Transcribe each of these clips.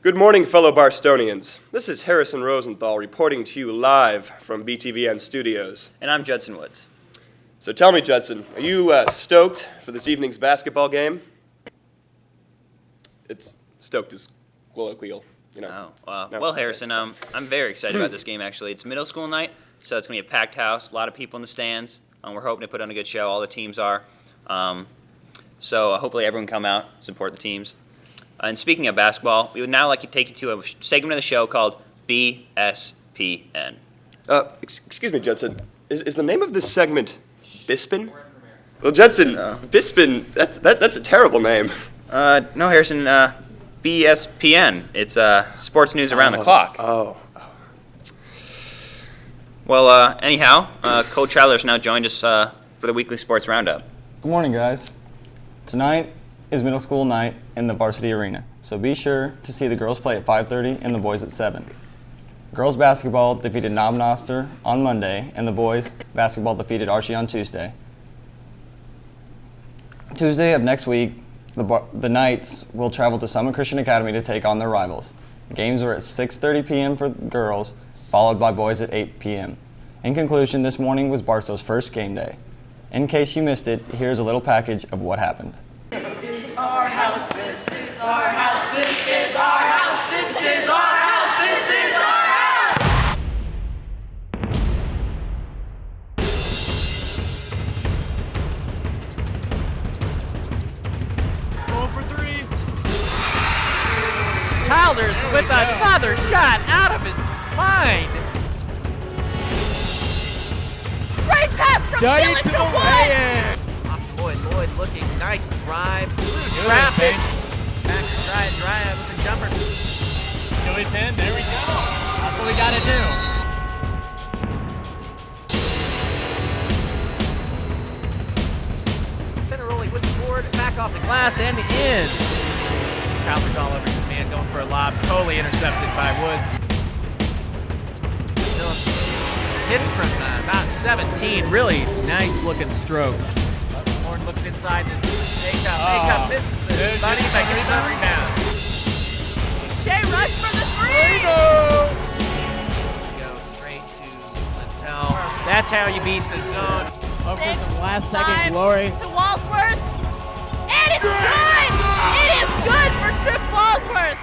Good morning, fellow Barstonians. This is Harrison Rosenthal reporting to you live from BTVN Studios. And I'm Judson Woods. So tell me, Judson, are you stoked for this evening's basketball game? It's stoked is colloquial, you know. No. Well, Harrison, I'm very excited about this game, actually. It's middle school night, so it's going to be a packed house, a lot of people in the stands. We're hoping to put on a good show. All the teams are. So hopefully everyone come out, support the teams. And speaking of basketball, we would now like to take you to a segment of the show called BSPN. Excuse me, Judson. Is the name of this segment Bispin? Well, Judson, Bispin, that's a terrible name. No, Harrison, BSPN. It's sports news around the clock. Well, anyhow, Coach Traveler's now joined us for the weekly sports roundup. Good morning, guys. Tonight is middle school night in the varsity arena, so be sure to see the girls play at 5:30 and the boys at 7. Girls basketball defeated Knob Noster on Monday, and the boys basketball defeated Archie on Tuesday. Tuesday of next week, the Knights will travel to Summit Christian Academy to take on their rivals. Games are at 6:30 p.m. for girls, followed by boys at 8 p.m. In conclusion, this morning was Barstow's first game day. In case you missed it, here's a little package of what happened. This is our house, this is our house, this is our house, this is our house, this is our house! 4 for 3. Childers with another shot out of his mind. Great pass from Gillen to Wood! Off to Lloyd. Lloyd looking nice drive through traffic. Back to dry with the jumper. To his end, there we go. That's what we gotta do. Center rolling with the board, back off the glass and in. Childers all over his man, going for a lob, totally intercepted by Woods. Phillips hits from about 17, really nice looking stroke. Horn looks inside and Makeup misses the bunny, but gets a rebound. Shea Rush for the three! Go straight to Lintel. That's how you beat the zone. Up for some last second glory. To Walsworth. And it's good! It is good for Chip Walsworth!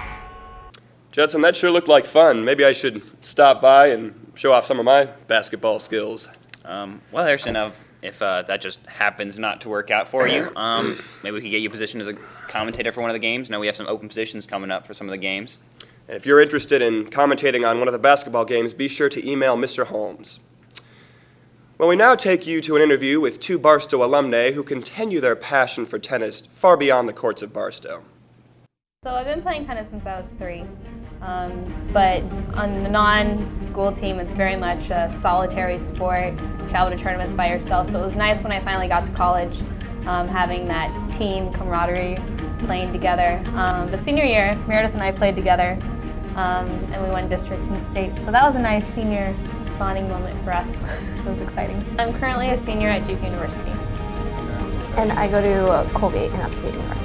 Judson, that sure looked like fun. Maybe I should stop by and show off some of my basketball skills. Well, Harrison, if that just happens not to work out for you, maybe we could get you a position as a commentator for one of the games. Now we have some open positions coming up for some of the games. And if you're interested in commentating on one of the basketball games, be sure to email Mr. Holmes. Well, we now take you to an interview with two Barstow alumni who continue their passion for tennis far beyond the courts of Barstow. So I've been playing tennis since I was 3, but on the non-school team it's very much a solitary sport, travel to tournaments by yourself, so it was nice when I finally got to college, having that team camaraderie, playing together. But senior year, Meredith and I played together, and we won districts and states, so that was a nice senior bonding moment for us. It was exciting. I'm currently a senior at Duke University. And I go to Colgate in upstate New York.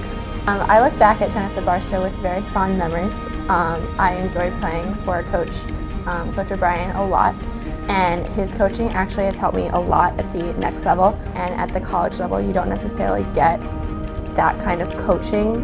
I look back at tennis at Barstow with very fond memories. I enjoyed playing for Coach O'Brien a lot, and his coaching actually has helped me a lot at the next level. And at the college level, you don't necessarily get that kind of coaching,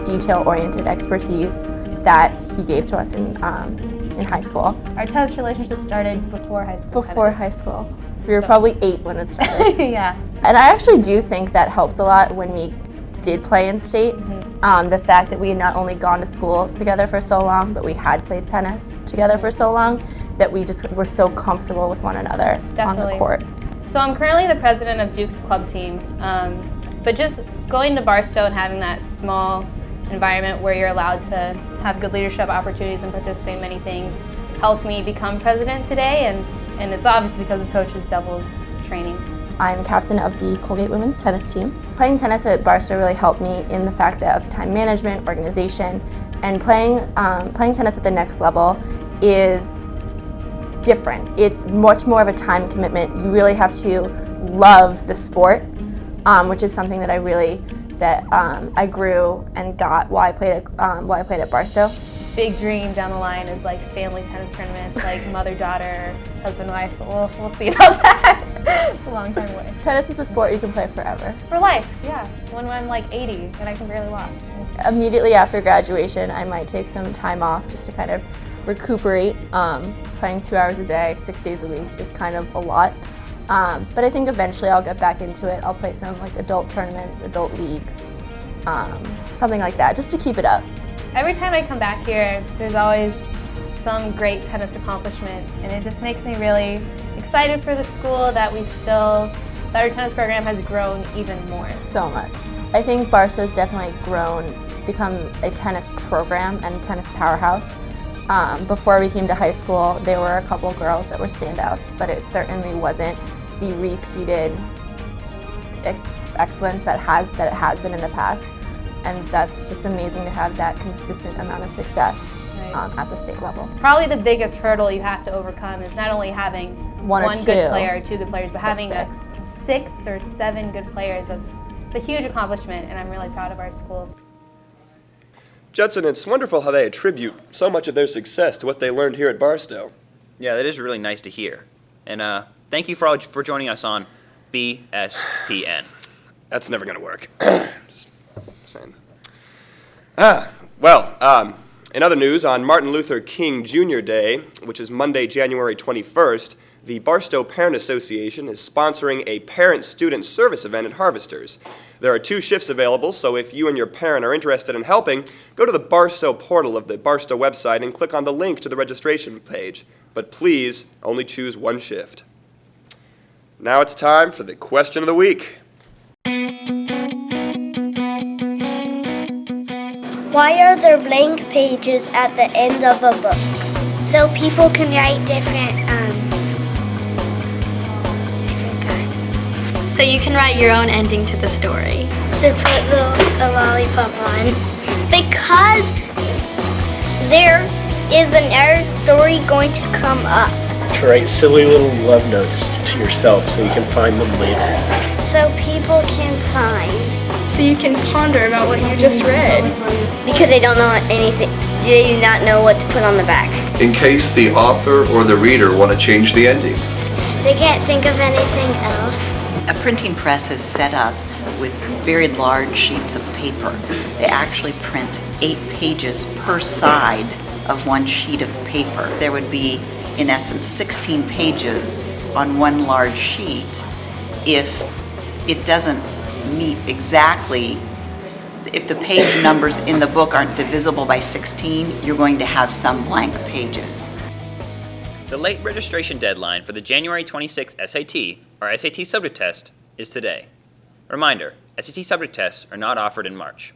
detail-oriented expertise that he gave to us in high school. Our tennis relationship started before high school. Before high school. We were probably 8 when it started. Yeah. And I actually do think that helped a lot when we did play in state. The fact that we had not only gone to school together for so long, but we had played tennis together for so long, that we just were so comfortable with one another on the court. So I'm currently the president of Duke's club team, but just going to Barstow and having that small environment where you're allowed to have good leadership opportunities and participate in many things helped me become president today, and it's obviously because of Coach Devil's training. I'm captain of the Colgate women's tennis team. Playing tennis at Barstow really helped me in the fact of time management, organization, and playing tennis at the next level is different. It's much more of a time commitment. You really have to love the sport, which is something that I really that I grew and got while I played at Barstow. Big dream down the line is like family tennis tournaments, like mother-daughter, husband-wife. We'll see about that. It's a long time away. Tennis is a sport you can play forever. For life, yeah. When I'm like 80 and I can barely walk. Immediately after graduation, I might take some time off just to kind of recuperate. Playing 2 hours a day, 6 days a week is kind of a lot. But I think eventually I'll get back into it. I'll play some like adult tournaments, adult leagues, something like that, just to keep it up. Every time I come back here, there's always some great tennis accomplishment, and it just makes me really excited for the school that our tennis program has grown even more. So much. I think Barstow's definitely become a tennis program and tennis powerhouse. Before we came to high school, there were a couple girls that were standouts, but it certainly wasn't the repeated excellence that it has been in the past. And that's just amazing to have that consistent amount of success at the state level. Probably the biggest hurdle you have to overcome is not only having one good player or two good players, but having 6 or 7 good players. It's a huge accomplishment, and I'm really proud of our school. Judson, it's wonderful how they attribute so much of their success to what they learned here at Barstow. Yeah, that is really nice to hear. And thank you for joining us on BSPN. That's never going to work. Just saying. In other news, on Martin Luther King Jr. Day, which is Monday, January 21st, the Barstow Parent Association is sponsoring a parent-student service event at Harvesters. There are 2 shifts available, so if you and your parent are interested in helping, go to the Barstow portal of the Barstow website and click on the link to the registration page. But please, only choose 1 shift. Now it's time for the question of the week. Why are there blank pages at the end of a book? So people can write different, So you can write your own ending to the story. to put the lollipop on. Because there is another story going to come up. To write silly little love notes to yourself so you can find them later. So people can sign. So you can ponder about what you just read. Because they don't know anything. They do not know what to put on the back. In case the author or the reader want to change the ending. They can't think of anything else. A printing press is set up with very large sheets of paper. They actually print 8 pages per side of one sheet of paper. There would be, in essence, 16 pages on one large sheet. If it doesn't meet exactly, if the page numbers in the book aren't divisible by 16, you're going to have some blank pages. The late registration deadline for the January 26th SAT, or SAT subject test, is today. Reminder, SAT subject tests are not offered in March.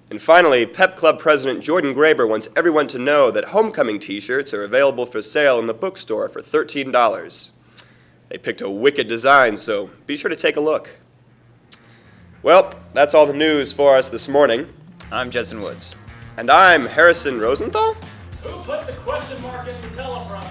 And finally, Pep Club President Jordan Graber wants everyone to know that homecoming t-shirts are available for sale in the bookstore for $13. They picked a wicked design, so be sure to take a look. Well, that's all the news for us this morning. I'm Judson Woods. And I'm Harrison Rosenthal. Who put the question mark in the teleprompter?